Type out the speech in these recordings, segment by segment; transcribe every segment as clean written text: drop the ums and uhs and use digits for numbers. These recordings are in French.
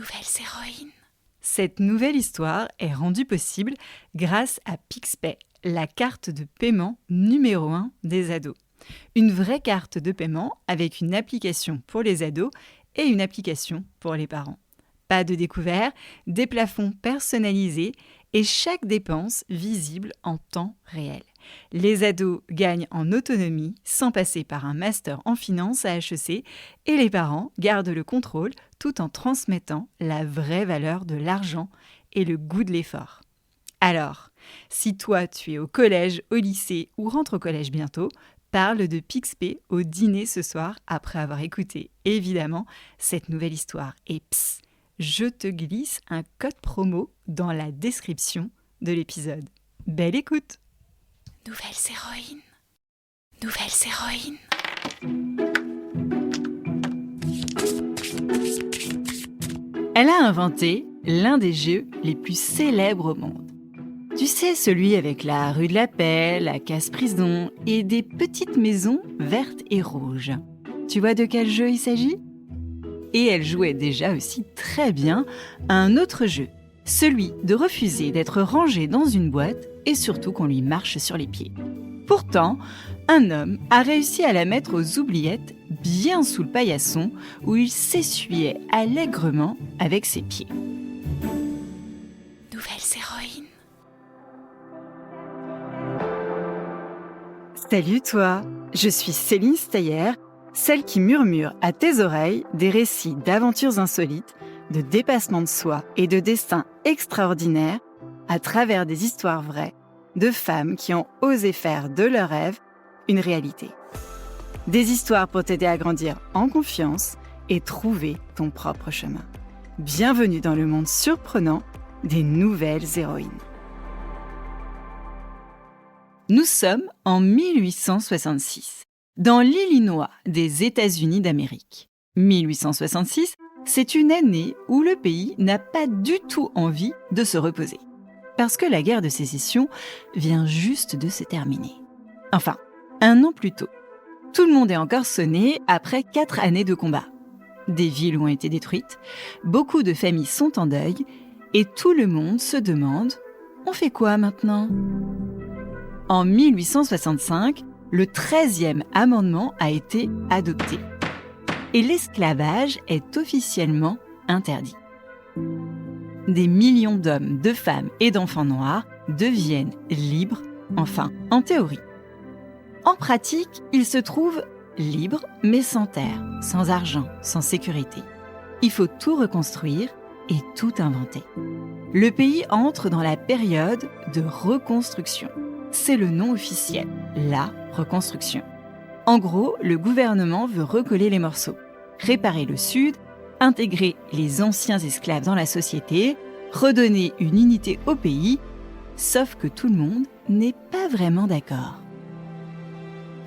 Nouvelles héroïnes. Cette nouvelle histoire est rendue possible grâce à PixPay, la carte de paiement numéro 1 des ados. Une vraie carte de paiement avec une application pour les ados et une application pour les parents. Pas de découvert, des plafonds personnalisés et chaque dépense visible en temps réel. Les ados gagnent en autonomie sans passer par un master en finance à HEC et les parents gardent le contrôle tout en transmettant la vraie valeur de l'argent et le goût de l'effort. Alors, si toi tu es au collège, au lycée ou rentres au collège bientôt, parle de PixPay au dîner ce soir après avoir écouté évidemment cette nouvelle histoire. Et je te glisse un code promo dans la description de l'épisode. Belle écoute! Nouvelles héroïnes. Nouvelles héroïnes. Elle a inventé l'un des jeux les plus célèbres au monde. Tu sais, celui avec la rue de la Paix, la casse-prison et des petites maisons vertes et rouges. Tu vois de quel jeu il s'agit ? Et elle jouait déjà aussi très bien à un autre jeu, celui de refuser d'être rangé dans une boîte et surtout qu'on lui marche sur les pieds. Pourtant, un homme a réussi à la mettre aux oubliettes bien sous le paillasson où il s'essuyait allègrement avec ses pieds. Nouvelles héroïnes. Salut toi, je suis Céline Steyer, celle qui murmure à tes oreilles des récits d'aventures insolites, de dépassements de soi et de destins extraordinaires à travers des histoires vraies de femmes qui ont osé faire de leurs rêves une réalité. Des histoires pour t'aider à grandir en confiance et trouver ton propre chemin. Bienvenue dans le monde surprenant des nouvelles héroïnes. Nous sommes en 1866, dans l'Illinois des États-Unis d'Amérique. 1866, c'est une année où le pays n'a pas du tout envie de se reposer. Parce que la guerre de sécession vient juste de se terminer. Enfin, un an plus tôt. Tout le monde est encore sonné après 4 années de combat. Des villes ont été détruites, beaucoup de familles sont en deuil, et tout le monde se demande « on fait quoi maintenant ?» En 1865, le 13e amendement a été adopté. Et l'esclavage est officiellement interdit. Des millions d'hommes, de femmes et d'enfants noirs deviennent libres, enfin, en théorie. En pratique, ils se trouvent libres, mais sans terre, sans argent, sans sécurité. Il faut tout reconstruire et tout inventer. Le pays entre dans la période de reconstruction. C'est le nom officiel, la reconstruction. En gros, le gouvernement veut recoller les morceaux, réparer le Sud, intégrer les anciens esclaves dans la société, redonner une unité au pays, sauf que tout le monde n'est pas vraiment d'accord.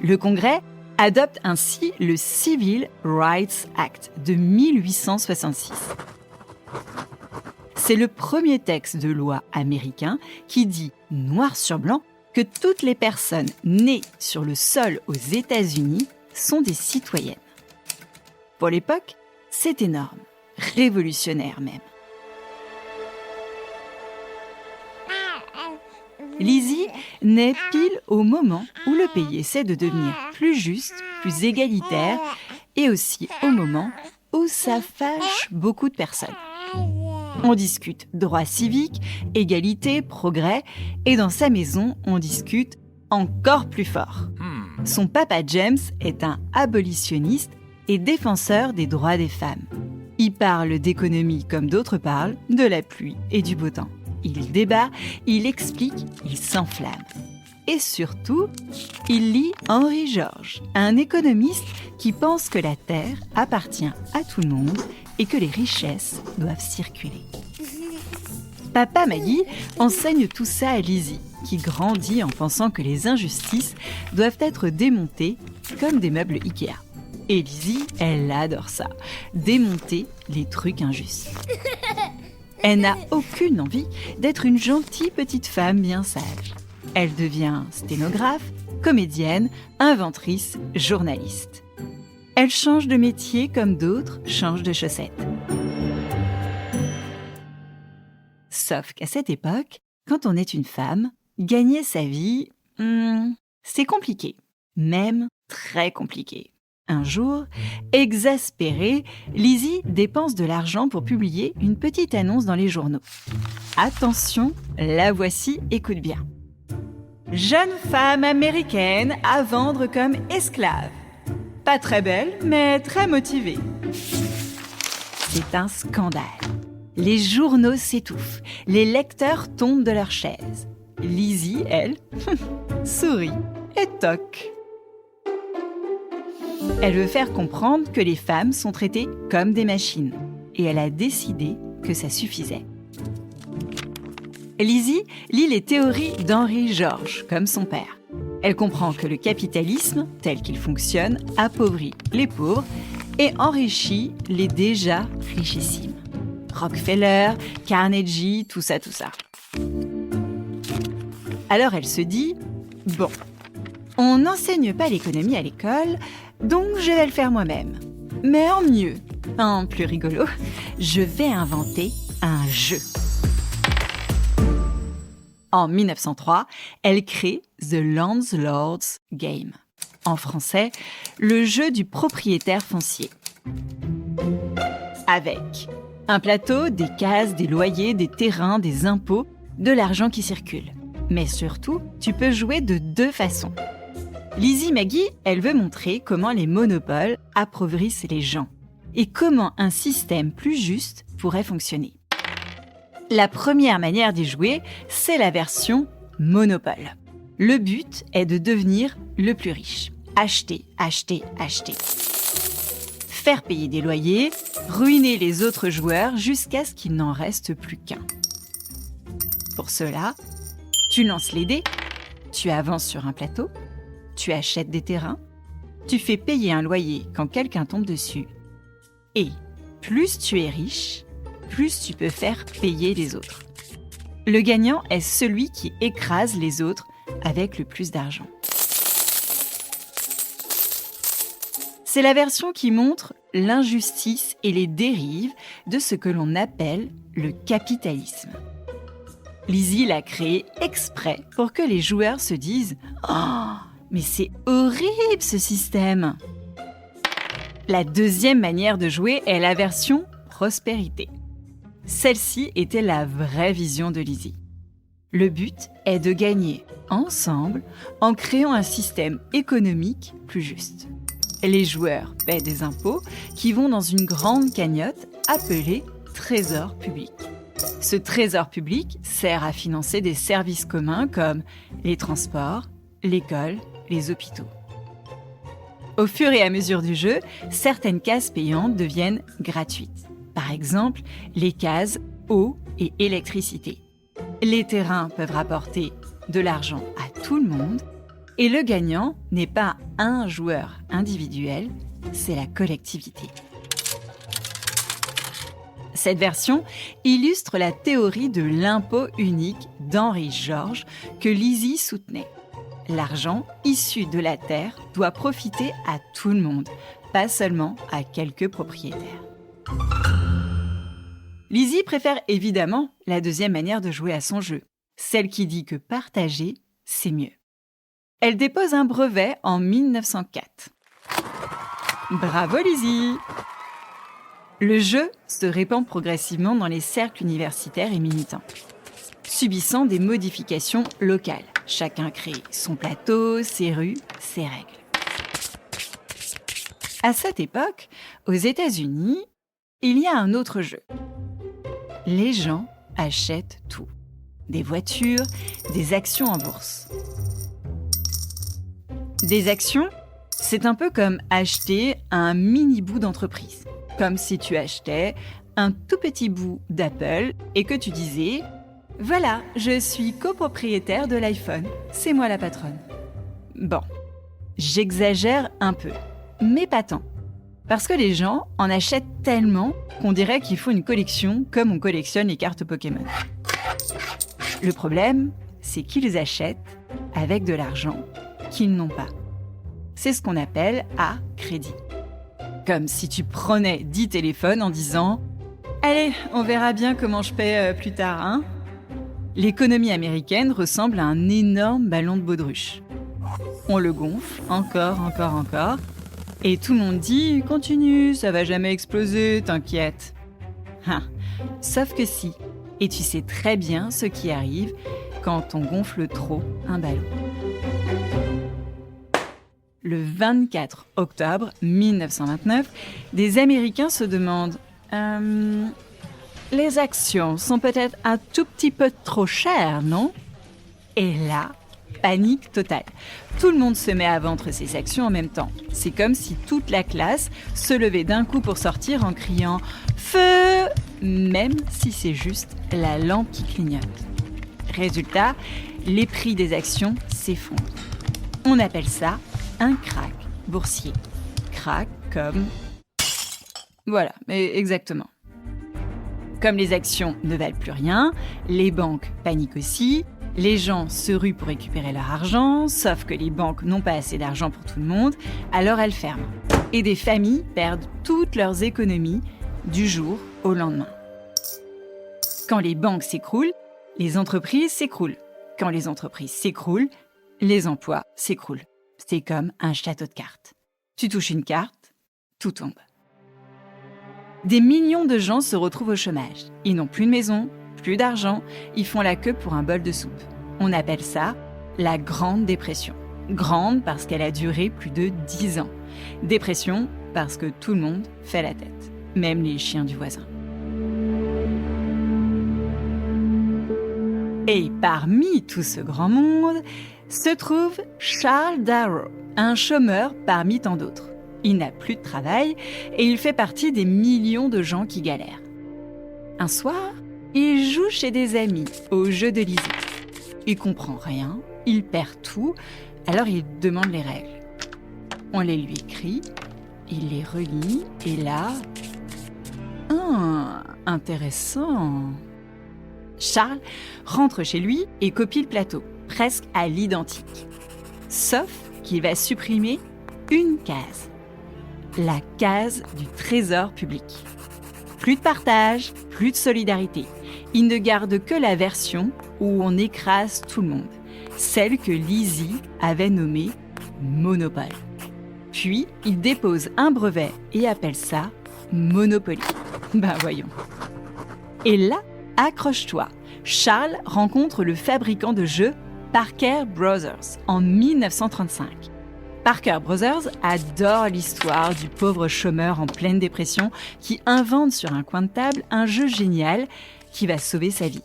Le Congrès adopte ainsi le Civil Rights Act de 1866. C'est le premier texte de loi américain qui dit, noir sur blanc, que toutes les personnes nées sur le sol aux États-Unis sont des citoyennes. Pour l'époque, c'est énorme, révolutionnaire même. Lizzie naît pile au moment où le pays essaie de devenir plus juste, plus égalitaire et aussi au moment où ça fâche beaucoup de personnes. On discute droits civiques, égalité, progrès et dans sa maison, on discute encore plus fort. Son papa James est un abolitionniste et défenseur des droits des femmes. Il parle d'économie comme d'autres parlent, de la pluie et du beau temps. Il débat, il explique, il s'enflamme. Et surtout, il lit Henry George, un économiste qui pense que la Terre appartient à tout le monde et que les richesses doivent circuler. Papa Maggie enseigne tout ça à Lizzie, qui grandit en pensant que les injustices doivent être démontées comme des meubles Ikea. Et Lizzie, elle adore ça, démonter les trucs injustes. Elle n'a aucune envie d'être une gentille petite femme bien sage. Elle devient sténographe, comédienne, inventrice, journaliste. Elle change de métier comme d'autres changent de chaussettes. Sauf qu'à cette époque, quand on est une femme, gagner sa vie, c'est compliqué. Même très compliqué. Un jour, exaspérée, Lizzie dépense de l'argent pour publier une petite annonce dans les journaux. Attention, la voici, écoute bien. Jeune femme américaine à vendre comme esclave. Pas très belle, mais très motivée. C'est un scandale. Les journaux s'étouffent, les lecteurs tombent de leur chaise. Lizzie, elle, sourit et toque. Elle veut faire comprendre que les femmes sont traitées comme des machines. Et elle a décidé que ça suffisait. Lizzie lit les théories d'Henri George, comme son père. Elle comprend que le capitalisme, tel qu'il fonctionne, appauvrit les pauvres et enrichit les déjà richissimes. Rockefeller, Carnegie, tout ça. Alors elle se dit, bon, on n'enseigne pas l'économie à l'école, donc je vais le faire moi-même. Mais en mieux, en plus rigolo, je vais inventer un jeu. En 1903, elle crée The Landlord's Game. En français, le jeu du propriétaire foncier. Avec un plateau, des cases, des loyers, des terrains, des impôts, de l'argent qui circule. Mais surtout, tu peux jouer de 2 façons. Lizzie Maggie, elle veut montrer comment les monopoles appauvrissent les gens et comment un système plus juste pourrait fonctionner. La première manière d'y jouer, c'est la version Monopole. Le but est de devenir le plus riche. Acheter. Faire payer des loyers, ruiner les autres joueurs jusqu'à ce qu'il n'en reste plus qu'un. Pour cela, tu lances les dés, tu avances sur un plateau, tu achètes des terrains, tu fais payer un loyer quand quelqu'un tombe dessus. Et plus tu es riche, plus tu peux faire payer les autres. Le gagnant est celui qui écrase les autres avec le plus d'argent. C'est la version qui montre l'injustice et les dérives de ce que l'on appelle le capitalisme. Lizzie l'a créé exprès pour que les joueurs se disent « Oh, mais c'est horrible ce système !» La deuxième manière de jouer est la version prospérité. Celle-ci était la vraie vision de Lizzie. Le but est de gagner ensemble en créant un système économique plus juste. Les joueurs paient des impôts qui vont dans une grande cagnotte appelée trésor public. Ce trésor public sert à financer des services communs comme les transports, l'école, les hôpitaux. Au fur et à mesure du jeu, certaines cases payantes deviennent gratuites. Par exemple, les cases eau et électricité. Les terrains peuvent rapporter de l'argent à tout le monde et le gagnant n'est pas un joueur individuel, c'est la collectivité. Cette version illustre la théorie de l'impôt unique d'Henri George que Lizzie soutenait. L'argent issu de la terre doit profiter à tout le monde, pas seulement à quelques propriétaires. Lizzie préfère évidemment la deuxième manière de jouer à son jeu, celle qui dit que partager, c'est mieux. Elle dépose un brevet en 1904. Bravo Lizzie! Le jeu se répand progressivement dans les cercles universitaires et militants, subissant des modifications locales. Chacun crée son plateau, ses rues, ses règles. À cette époque, aux États-Unis, il y a un autre jeu. Les gens achètent tout. Des voitures, des actions en bourse. Des actions, c'est un peu comme acheter un mini bout d'entreprise. Comme si tu achetais un tout petit bout d'Apple et que tu disais « Voilà, je suis copropriétaire de l'iPhone, c'est moi la patronne. » Bon, j'exagère un peu, mais pas tant. Parce que les gens en achètent tellement qu'on dirait qu'il faut une collection comme on collectionne les cartes Pokémon. Le problème, c'est qu'ils achètent avec de l'argent qu'ils n'ont pas. C'est ce qu'on appelle à crédit. Comme si tu prenais 10 téléphones en disant « Allez, on verra bien comment je paie plus tard, hein ?» L'économie américaine ressemble à un énorme ballon de baudruche. On le gonfle encore, et tout le monde dit « Continue, ça va jamais exploser, t'inquiète ». Sauf que si, et tu sais très bien ce qui arrive quand on gonfle trop un ballon. Le 24 octobre 1929, des Américains se demandent les actions sont peut-être un tout petit peu trop chères, non ? Et là, panique totale. Tout le monde se met à vendre ses actions en même temps. C'est comme si toute la classe se levait d'un coup pour sortir en criant « Feu !» même si c'est juste la lampe qui clignote. Résultat, les prix des actions s'effondrent. On appelle ça un krach boursier. Krach comme... Voilà, exactement. Comme les actions ne valent plus rien, les banques paniquent aussi, les gens se ruent pour récupérer leur argent, sauf que les banques n'ont pas assez d'argent pour tout le monde, alors elles ferment. Et des familles perdent toutes leurs économies du jour au lendemain. Quand les banques s'écroulent, les entreprises s'écroulent. Quand les entreprises s'écroulent, les emplois s'écroulent. C'est comme un château de cartes. Tu touches une carte, tout tombe. Des millions de gens se retrouvent au chômage. Ils n'ont plus de maison, plus d'argent, ils font la queue pour un bol de soupe. On appelle ça la Grande Dépression. Grande parce qu'elle a duré plus de 10 ans. Dépression parce que tout le monde fait la tête, même les chiens du voisin. Et parmi tout ce grand monde, se trouve Charles Darrow, un chômeur parmi tant d'autres. Il n'a plus de travail et il fait partie des millions de gens qui galèrent. Un soir, il joue chez des amis au jeu de Lizzie. Il comprend rien, il perd tout, alors il demande les règles. On les lui écrit, il les relit et là... intéressant. Charles rentre chez lui et copie le plateau, presque à l'identique. Sauf qu'il va supprimer une case. La case du trésor public. Plus de partage, plus de solidarité. Il ne garde que la version où on écrase tout le monde. Celle que Lizzie avait nommée Monopole. Puis, il dépose un brevet et appelle ça Monopoly. Voyons. Et là, accroche-toi, Charles rencontre le fabricant de jeux Parker Brothers en 1935. Parker Brothers adore l'histoire du pauvre chômeur en pleine dépression qui invente sur un coin de table un jeu génial qui va sauver sa vie.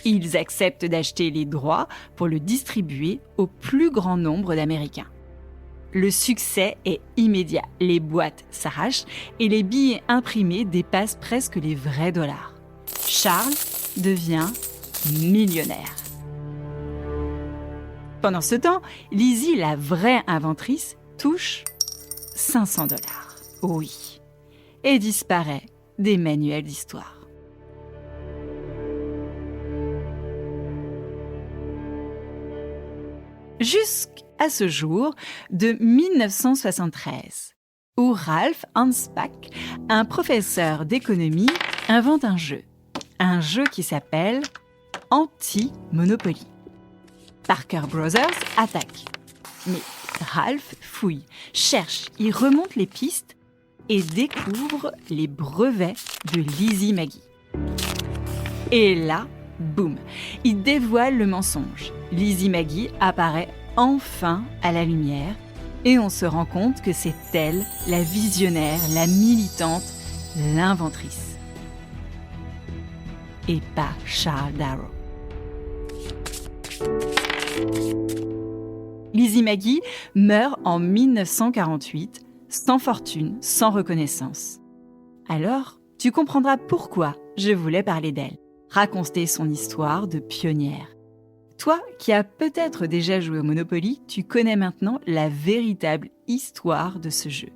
Ils acceptent d'acheter les droits pour le distribuer au plus grand nombre d'Américains. Le succès est immédiat, les boîtes s'arrachent et les billets imprimés dépassent presque les vrais dollars. Charles devient millionnaire. Pendant ce temps, Lizzie, la vraie inventrice, touche $500. Oui. Et disparaît des manuels d'histoire. Jusqu'à ce jour de 1973, où Ralph Anspach, un professeur d'économie, invente un jeu qui s'appelle Anti-Monopoly. Parker Brothers attaque. Mais Ralph fouille, cherche, il remonte les pistes et découvre les brevets de Lizzie Magie. Et là, boum, il dévoile le mensonge. Lizzie Magie apparaît enfin à la lumière et on se rend compte que c'est elle, la visionnaire, la militante, l'inventrice. Et pas Charles Darrow. Lizzie Magie meurt en 1948, sans fortune, sans reconnaissance. Alors, tu comprendras pourquoi je voulais parler d'elle, raconter son histoire de pionnière. Toi qui as peut-être déjà joué au Monopoly, tu connais maintenant la véritable histoire de ce jeu.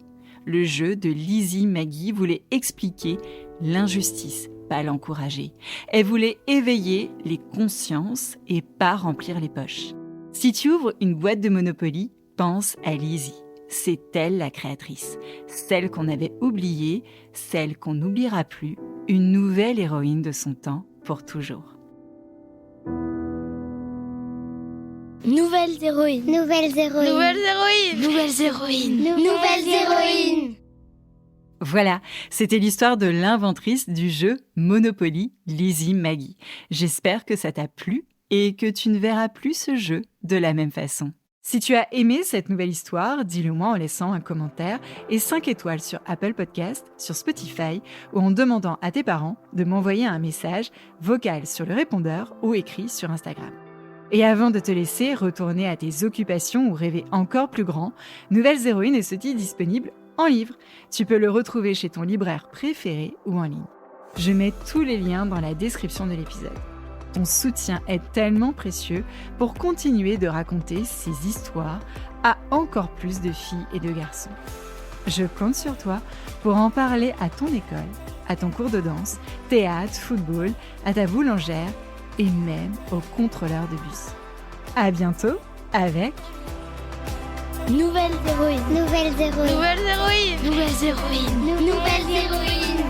Le jeu de Lizzie Magie voulait expliquer l'injustice, pas l'encourager. Elle voulait éveiller les consciences et pas remplir les poches. Si tu ouvres une boîte de Monopoly, pense à Lizzie. C'est elle la créatrice, celle qu'on avait oubliée, celle qu'on n'oubliera plus, une nouvelle héroïne de son temps pour toujours. Nouvelles héroïnes. Nouvelles héroïnes. Nouvelles héroïnes. Nouvelles héroïnes. Nouvelles héroïnes. Voilà, c'était l'histoire de l'inventrice du jeu Monopoly, Lizzie Maggie. J'espère que ça t'a plu et que tu ne verras plus ce jeu de la même façon. Si tu as aimé cette nouvelle histoire, dis-le-moi en laissant un commentaire et 5 étoiles sur Apple Podcast, sur Spotify ou en demandant à tes parents de m'envoyer un message vocal sur le répondeur ou écrit sur Instagram. Et avant de te laisser retourner à tes occupations ou rêver encore plus grand, Nouvelles héroïnes est ceci disponible en livre. Tu peux le retrouver chez ton libraire préféré ou en ligne. Je mets tous les liens dans la description de l'épisode. Ton soutien est tellement précieux pour continuer de raconter ces histoires à encore plus de filles et de garçons. Je compte sur toi pour en parler à ton école, à ton cours de danse, théâtre, football, à ta boulangère et même au contrôleur de bus. À bientôt avec Nouvelles héroïnes. Nouvelles héroïnes. Nouvelles héroïnes. Nouvelles héroïnes. Nouvelles héroïnes.